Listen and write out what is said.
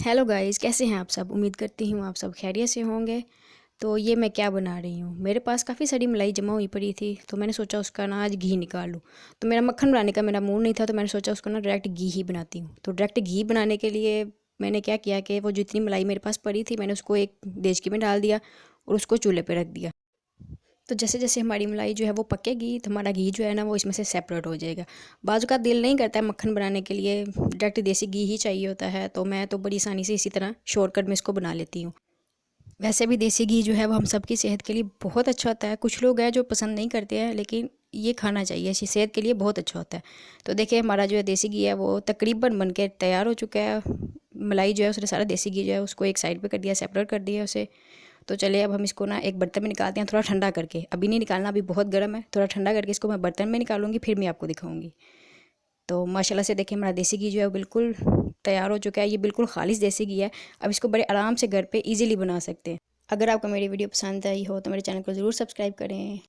Hello guys, कैसे हैं आप सब। उम्मीद करती हूँ आप सब खैरियत से होंगे। तो ये मैं क्या बना रही हूँ, मेरे पास काफ़ी सारी मलाई जमा हुई पड़ी थी, तो मैंने सोचा उसका ना आज घी निकाल लूँ। तो मेरा मक्खन बनाने का मेरा मूड नहीं था, तो मैंने सोचा उसको ना डायरेक्ट घी ही बनाती हूँ। तो डायरेक्ट घी बनाने के लिए मैंने क्या किया कि वो जितनी मलाई मेरे पास पड़ी थी मैंने उसको एक देचकी में डाल दिया और उसको चूल्हे पर रख दिया। तो जैसे जैसे हमारी मलाई जो है वो पकेगी तो हमारा घी जो है ना वो इसमें से सेपरेट हो जाएगा। बाजू का दिल नहीं करता है मक्खन बनाने के लिए, डायरेक्ट देसी घी ही चाहिए होता है, तो मैं तो बड़ी आसानी से इसी तरह शॉर्टकट में इसको बना लेती हूँ। वैसे भी देसी घी जो है वो हम सबकी सेहत के लिए बहुत अच्छा होता है। कुछ लोग हैं जो पसंद नहीं करते हैं, लेकिन ये खाना चाहिए, इसी सेहत के लिए बहुत अच्छा होता है। तो देखिए हमारा जो है देसी घी है वो तकरीबन बन के तैयार हो चुका है। मलाई जो है उसने सारा देसी घी जो है उसको एक साइड पे कर दिया, सेपरेट कर दिया उसे। तो चलिए अब हम इसको ना एक बर्तन में निकालते हैं, थोड़ा ठंडा करके। अभी नहीं निकालना, अभी बहुत गर्म है, थोड़ा ठंडा करके इसको मैं बर्तन में निकालूंगी, फिर मैं आपको दिखाऊंगी। तो माशाल्लाह से देखिए हमारा देसी घी जो है वो बिल्कुल तैयार हो चुका है। ये बिल्कुल खालिश देसी घी है। अब इसको बड़े आराम से घर पे इजीली बना सकते हैं। अगर आपको मेरी वीडियो पसंद आई हो तो मेरे चैनल को ज़रूर सब्सक्राइब करें।